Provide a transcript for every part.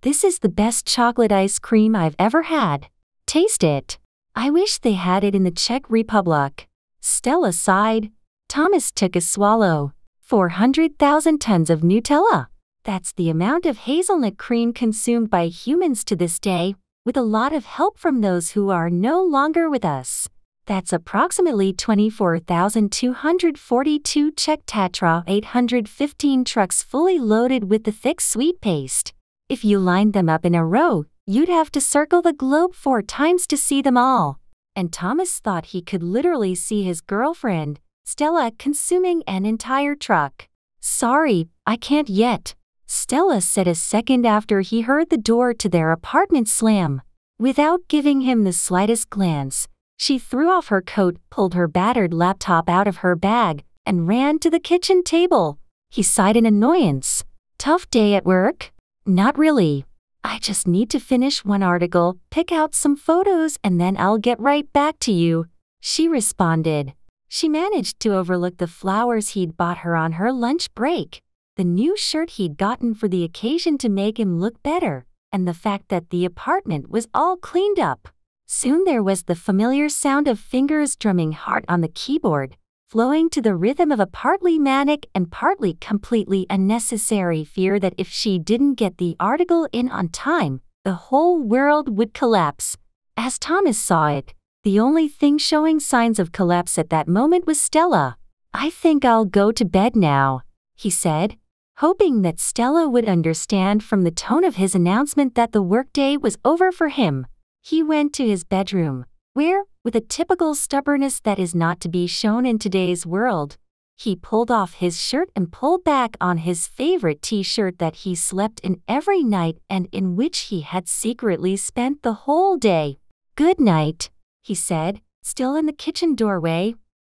This is the best chocolate ice cream I've ever had. Taste it. I wish they had it in the Czech Republic. Stella sighed. Thomas took a swallow. 400,000 tons of Nutella. That's the amount of hazelnut cream consumed by humans to this day, with a lot of help from those who are no longer with us. That's approximately 24,242 Czech Tatra 815 trucks fully loaded with the thick sweet paste. If you lined them up in a row, you'd have to circle the globe 4 times to see them all. And Thomas thought he could literally see his girlfriend, Stella, consuming an entire truck. Sorry, I can't yet, Stella said a second after he heard the door to their apartment slam. Without giving him the slightest glance, she threw off her coat, pulled her battered laptop out of her bag, and ran to the kitchen table. He sighed in annoyance. Tough day at work? Not really. I just need to finish one article, pick out some photos, and then I'll get right back to you, she responded. She managed to overlook the flowers he'd bought her on her lunch break, the new shirt he'd gotten for the occasion to make him look better, and the fact that the apartment was all cleaned up. Soon there was the familiar sound of fingers drumming hard on the keyboard, flowing to the rhythm of a partly manic and partly completely unnecessary fear that if she didn't get the article in on time, the whole world would collapse. As Thomas saw it, the only thing showing signs of collapse at that moment was Stella. I think I'll go to bed now, he said, hoping that Stella would understand from the tone of his announcement that the workday was over for him. He went to his bedroom, where, with a typical stubbornness that is not to be shown in today's world, he pulled off his shirt and pulled back on his favorite t-shirt that he slept in every night and in which he had secretly spent the whole day. Good night, he said, still in the kitchen doorway,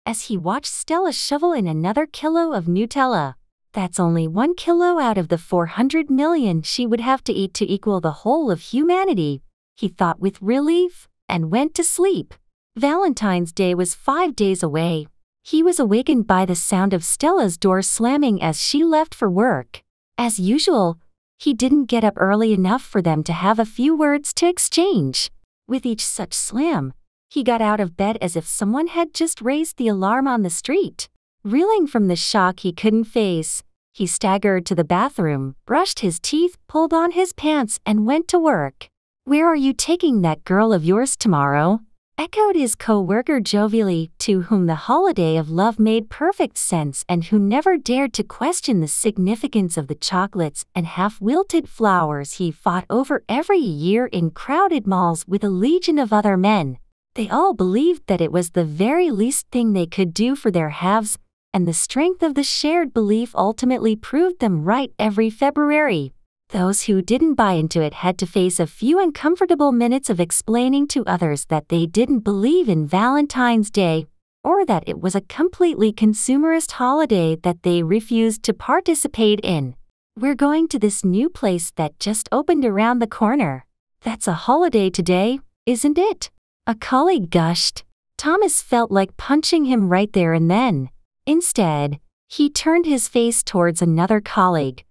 as he watched Stella shovel in another kilo of Nutella. That's only 1 kilo out of the 400 million she would have to eat to equal the whole of humanity, he thought with relief, and went to sleep. Valentine's Day was 5 days away. He was awakened by the sound of Stella's door slamming as she left for work. As usual, he didn't get up early enough for them to have a few words to exchange. With each such slam, he got out of bed as if someone had just raised the alarm on the street. Reeling from the shock he couldn't face, he staggered to the bathroom, brushed his teeth, pulled on his pants, and went to work. Where are you taking that girl of yours tomorrow? Echoed his co-worker jovially, to whom the holiday of love made perfect sense and who never dared to question the significance of the chocolates and half-wilted flowers he fought over every year in crowded malls with a legion of other men. They all believed that it was the very least thing they could do for their halves, and the strength of the shared belief ultimately proved them right every February. Those who didn't buy into it had to face a few uncomfortable minutes of explaining to others that they didn't believe in Valentine's Day, or that it was a completely consumerist holiday that they refused to participate in. We're going to this new place that just opened around the corner. That's a holiday today, isn't it? A colleague gushed. Thomas felt like punching him right there and then. Instead, he turned his face towards another colleague,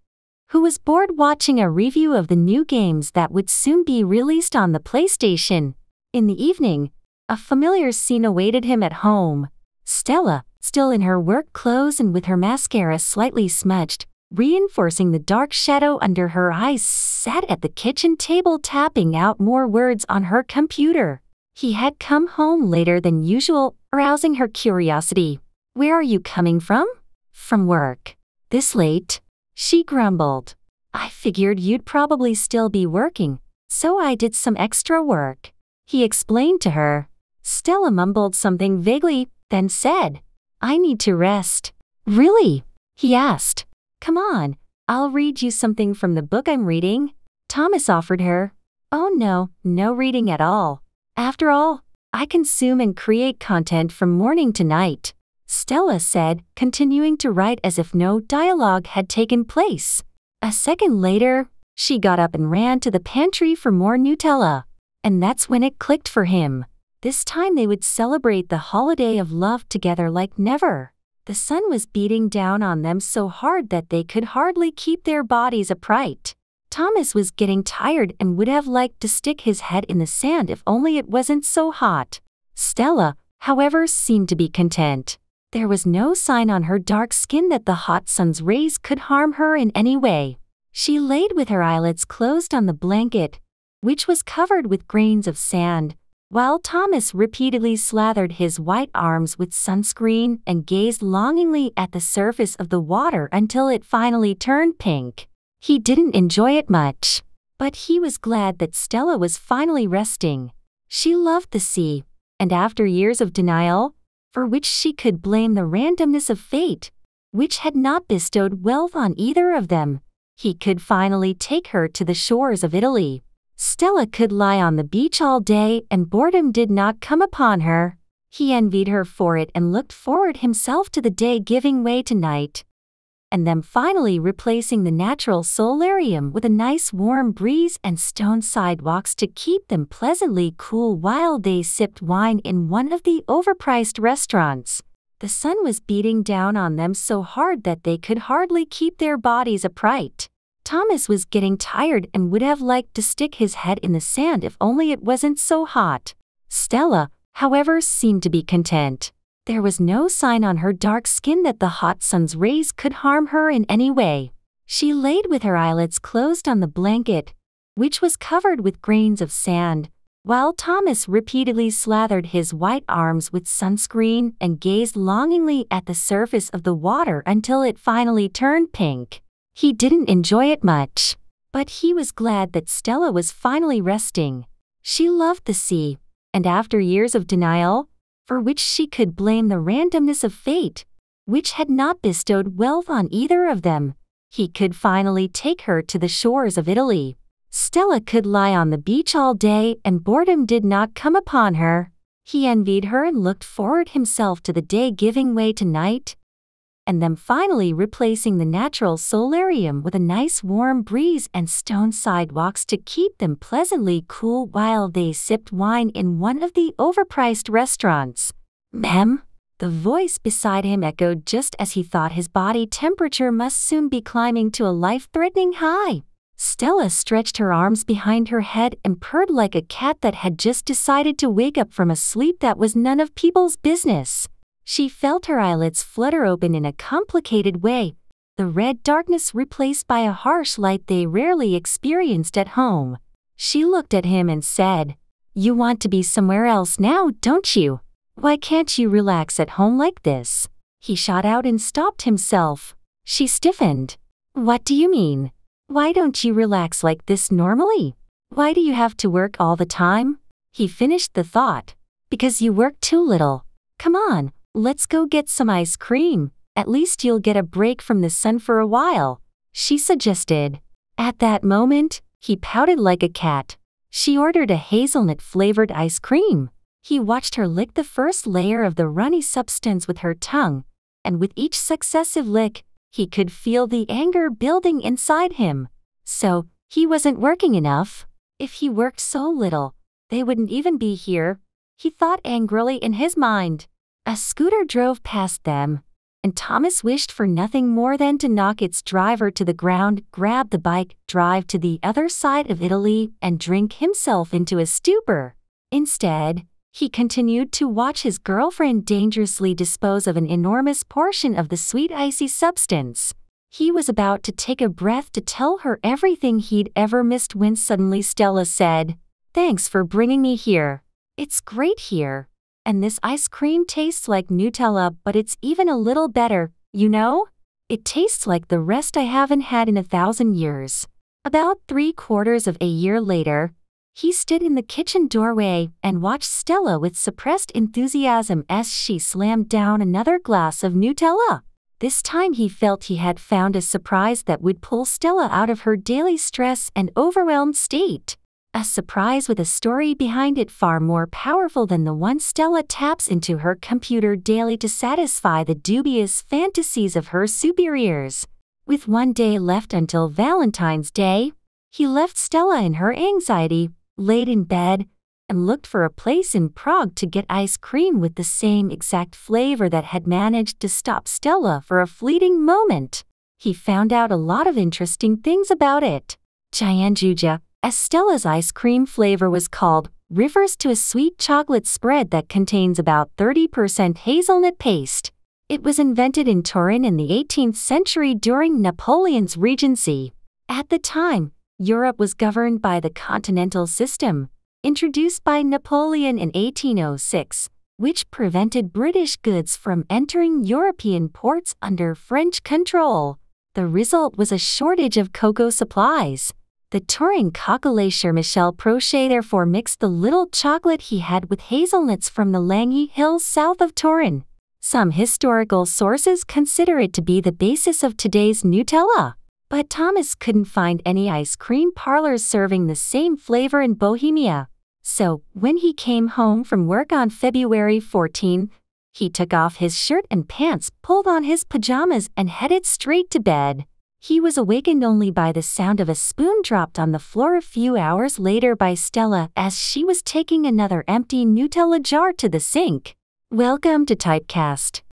who was bored watching a review of the new games that would soon be released on the PlayStation. In the evening, a familiar scene awaited him at home. Stella, still in her work clothes and with her mascara slightly smudged, reinforcing the dark shadow under her eyes, sat at the kitchen table tapping out more words on her computer. He had come home later than usual, arousing her curiosity. Where are you coming from? From work. This late? She grumbled. I figured you'd probably still be working, so I did some extra work, he explained to her. Stella mumbled something vaguely, then said, I need to rest. Really? He asked. Come on, I'll read you something from the book I'm reading, Thomas offered her. Oh no, no reading at all. After all, I consume and create content from morning to night, Stella said, continuing to write as if no dialogue had taken place. A second later, she got up and ran to the pantry for more Nutella. And that's when it clicked for him. This time they would celebrate the holiday of love together like never. The sun was beating down on them so hard that they could hardly keep their bodies upright. Thomas was getting tired and would have liked to stick his head in the sand if only it wasn't so hot. Stella, however, seemed to be content. There was no sign on her dark skin that the hot sun's rays could harm her in any way. She laid with her eyelids closed on the blanket, which was covered with grains of sand, while Thomas repeatedly slathered his white arms with sunscreen and gazed longingly at the surface of the water until it finally turned pink. He didn't enjoy it much, but he was glad that Stella was finally resting. She loved the sea, and after years of denial, for which she could blame the randomness of fate, which had not bestowed wealth on either of them, he could finally take her to the shores of Italy. Stella could lie on the beach all day and boredom did not come upon her. He envied her for it and looked forward himself to the day giving way to night, and them finally replacing the natural solarium with a nice warm breeze and stone sidewalks to keep them pleasantly cool while they sipped wine in one of the overpriced restaurants. The sun was beating down on them so hard that they could hardly keep their bodies upright. Thomas was getting tired and would have liked to stick his head in the sand if only it wasn't so hot. Stella, however, seemed to be content. There was no sign on her dark skin that the hot sun's rays could harm her in any way. She laid with her eyelids closed on the blanket, which was covered with grains of sand, while Thomas repeatedly slathered his white arms with sunscreen and gazed longingly at the surface of the water until it finally turned pink. He didn't enjoy it much, but he was glad that Stella was finally resting. She loved the sea, and after years of denial, for which she could blame the randomness of fate, which had not bestowed wealth on either of them, he could finally take her to the shores of Italy. Stella could lie on the beach all day and boredom did not come upon her. He envied her and looked forward himself to the day giving way to night, and them finally replacing the natural solarium with a nice warm breeze and stone sidewalks to keep them pleasantly cool while they sipped wine in one of the overpriced restaurants. "Ma'am?" The voice beside him echoed just as he thought his body temperature must soon be climbing to a life-threatening high. Stella stretched her arms behind her head and purred like a cat that had just decided to wake up from a sleep that was none of people's business. She felt her eyelids flutter open in a complicated way, the red darkness replaced by a harsh light they rarely experienced at home. She looked at him and said, "You want to be somewhere else now, don't you? Why can't you relax at home like this?" He shot out and stopped himself. She stiffened. "What do you mean? Why don't you relax like this normally? Why do you have to work all the time?" He finished the thought. "Because you work too little. Come on, let's go get some ice cream. At least you'll get a break from the sun for a while," she suggested. At that moment, he pouted like a cat. She ordered a hazelnut-flavored ice cream. He watched her lick the first layer of the runny substance with her tongue, and with each successive lick, he could feel the anger building inside him. So, he wasn't working enough. If he worked so little, they wouldn't even be here, he thought angrily in his mind. A scooter drove past them, and Thomas wished for nothing more than to knock its driver to the ground, grab the bike, drive to the other side of Italy, and drink himself into a stupor. Instead, he continued to watch his girlfriend dangerously dispose of an enormous portion of the sweet icy substance. He was about to take a breath to tell her everything he'd ever missed when suddenly Stella said, "Thanks for bringing me here. It's great here. And this ice cream tastes like Nutella, but it's even a little better, you know? It tastes like the rest I haven't had in 1,000 years." About 3/4 of a year later, he stood in the kitchen doorway and watched Stella with suppressed enthusiasm as she slammed down another glass of Nutella. This time he felt he had found a surprise that would pull Stella out of her daily stress and overwhelmed state. A surprise with a story behind it far more powerful than the one Stella taps into her computer daily to satisfy the dubious fantasies of her superiors. With one day left until Valentine's Day, he left Stella in her anxiety, laid in bed, and looked for a place in Prague to get ice cream with the same exact flavor that had managed to stop Stella for a fleeting moment. He found out a lot of interesting things about it. Jianjuja, as Stella's ice cream flavor was called, refers to a sweet chocolate spread that contains about 30% hazelnut paste. It was invented in Turin in the 18th century during Napoleon's regency. At the time, Europe was governed by the continental system, introduced by Napoleon in 1806, which prevented British goods from entering European ports under French control. The result was a shortage of cocoa supplies. The Turin cockalacher Michel Prochet therefore mixed the little chocolate he had with hazelnuts from the Langhe Hills south of Turin. Some historical sources consider it to be the basis of today's Nutella. But Thomas couldn't find any ice cream parlors serving the same flavor in Bohemia. So, when he came home from work on February 14, he took off his shirt and pants, pulled on his pajamas, and headed straight to bed. He was awakened only by the sound of a spoon dropped on the floor a few hours later by Stella as she was taking another empty Nutella jar to the sink. Welcome to Typecast.